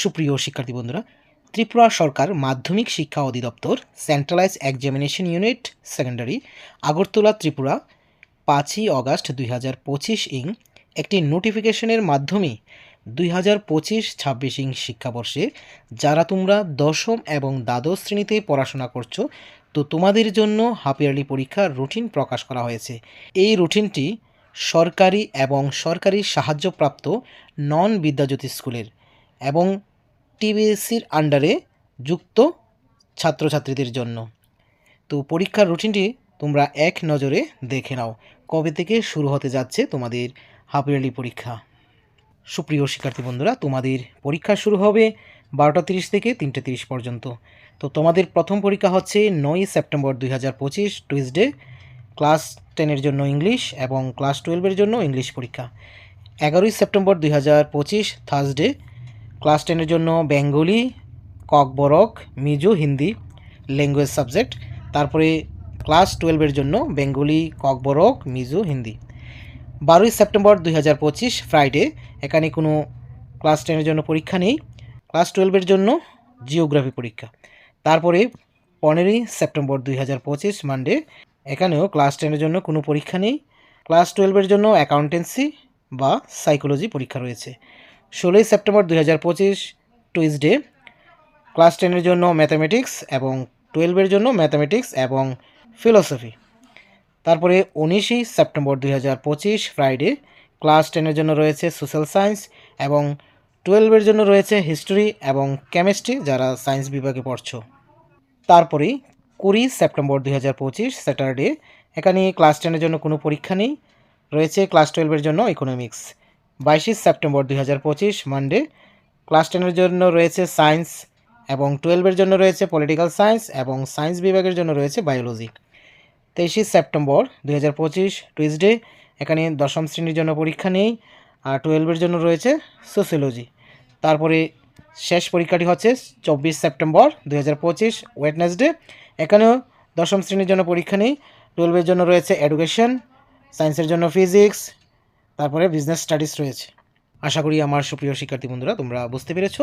সুপ্রিয় শিক্ষার্থী বন্ধুরা, ত্রিপুরা সরকার মাধ্যমিক শিক্ষা অধিদপ্তর centralise examination unit secondary Agartala Tripura 5ই অগাস্ট 2025 ইং একটি নোটিফিকেশনের মাধ্যমে 2025-26 ইং শিক্ষাবর্ষে যারা তোমরা দশম এবং দ্বাদশ শ্রেণীতে পড়াশোনা করছো, তো তোমাদের জন্য হাফ ইয়ারলি পরীক্ষার রুটিন প্রকাশ করা হয়েছে। এই রুটিনটি সরকারি এবং সরকারি সাহায্যপ্রাপ্ত নন বিদ্যাজ্যোতি স্কুলের এবং টিবিএসসির আন্ডারে যুক্ত ছাত্রছাত্রীদের জন্য। তো পরীক্ষার রুটিনটি তোমরা এক নজরে দেখে নাও, কবে থেকে শুরু হতে যাচ্ছে তোমাদের হাফ ইয়ারলি পরীক্ষা। সুপ্রিয় শিক্ষার্থী বন্ধুরা, তোমাদের পরীক্ষা শুরু হবে 12:30 থেকে 3:30 পর্যন্ত। তো তোমাদের প্রথম পরীক্ষা হচ্ছে 9 সেপ্টেম্বর 2025 টুইসডে, ক্লাস 10-এর জন্য ইংলিশ এবং ক্লাস 12-এর জন্য ইংলিশ পরীক্ষা। 11 সেপ্টেম্বর 2025 থার্সডে, ক্লাস 10-এর জন্য Bengali, Kokborok, Mizo, Hindi language subject. তারপরে ক্লাস 12-এর জন্য Bengali, Kokborok, Mizo, Hindi. 12 September 2025 Friday, এখানে কোনো ক্লাস 10-এর জন্য পরীক্ষা নেই। ক্লাস 12-এর জন্য জিওগ্রাফি পরীক্ষা। তারপরে 15 সেপ্টেম্বর 2025 মানডে, এখানেও ক্লাস 10-এর জন্য কোনো পরীক্ষা নেই। ক্লাস 12-এর জন্য অ্যাকাউন্টেন্সি বা সাইকোলজি পরীক্ষা রয়েছে। 16 সেপ্টেম্বর 2025 টুইসডে, ক্লাস 10-এর জন্য ম্যাথামেটিক্স এবং 12-এর জন্য ম্যাথামেটিক্স এবং ফিলোসফি। তারপরে 19 সেপ্টেম্বর 2025 ফ্রাইডে, ক্লাস 10-এর জন্য রয়েছে সোশ্যাল সায়েন্স এবং 12-এর জন্য রয়েছে হিস্ট্রি এবং কেমিস্ট্রি যারা সায়েন্স বিভাগে পড়ছো। তারপরে 20 সেপ্টেম্বর 2025 স্যাটারডে, এখানে ক্লাস 10-এর জন্য কোনো পরীক্ষা নেই, রয়েছে ক্লাস 12-এর জন্য ইকোনমিক্স। 22 সেপ্টেম্বর 2025 মানডে, ক্লাস 10-এর জন্য রয়েছে সায়েন্স এবং 12-এর জন্য রয়েছে পলিটিক্যাল সায়েন্স এবং সায়েন্স বিভাগের জন্য রয়েছে বায়োলজি। 23 সেপ্টেম্বর 2025 টুইসডে, এখানে দশম শ্রেণীর জন্য পরীক্ষা নেই, আর 12-এর জন্য রয়েছে সোসিওলজি। তারপরে শেষ পরীক্ষাটি হচ্ছে 24 সেপ্টেম্বর 2025 ওয়েডনেসডে, এখানেও দশম শ্রেণীর জন্য পরীক্ষা নেই, 12-এর জন্য রয়েছে এডুকেশন, সায়েন্সের জন্য ফিজিক্স, তারপরে বিজনেস স্টাডিজ রয়েছে। আশা করি আমার সুপ্রিয় শিক্ষার্থী বন্ধুরা তোমরা বুঝতে পেরেছো।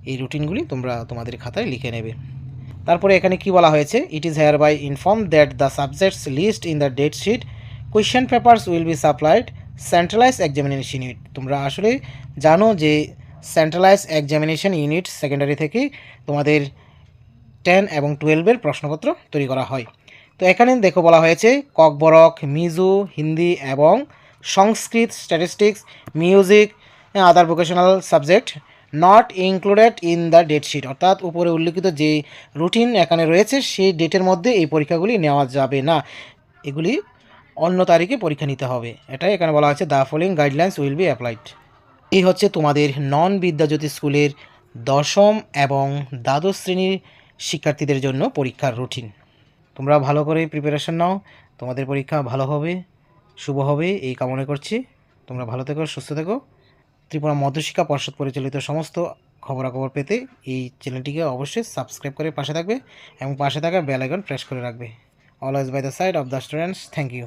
এই রুটিনগুলি তোমরা তোমাদের খাতায় লিখে নেবে। তারপরে এখানে কি বলা হয়েছে, it is hereby inform that the subjects list in the date sheet question papers will be supplied centralise examination unit. তোমরা আসলে জানো যে সেন্ট্রালাইজ এক্সামিনেশন ইউনিট সেকেন্ডারি থেকে তোমাদের 10 এবং 12-এর প্রশ্নপত্র তৈরি করা হয়। তো এখানে দেখো বলা হয়েছে ককবরক, মিজো, হিন্দি এবং Sanskrit, statistics, music, other vocational subject not included in the date sheet, অর্থাৎ উপরে উল্লিখিত যে রুটিন এখানে রয়েছে সেই ডেটের মধ্যে এই পরীক্ষাগুলি নেওয়া যাবে না, এগুলি অন্য তারিখে পরীক্ষা নিতে হবে। এটাই এখানে বলা হয়েছে the following guidelines will be applied. এই হচ্ছে তোমাদের নন বিদ্যাজ্যোতি স্কুলের দশম এবং দ্বাদশ শ্রেণীর শিক্ষার্থীদের জন্য পরীক্ষার রুটিন। তোমরা ভালো করে প্রিপারেশন নাও, তোমাদের পরীক্ষা ভালো হবে, শুভ হবে এই কামনা করছি। তোমরা ভালো থেকো, সুস্থ থেকো। ত্রিপুরা মধ্যশিক্ষা পর্ষদ পরিচালিত সমস্ত খবরাখবর পেতে এই চ্যানেলটিকে অবশ্যই সাবস্ক্রাইব করে পাশে থাকবে এবং পাশে থাকা বেল আইকন প্রেস করে রাখবে। Always by the side of the students. Thank you.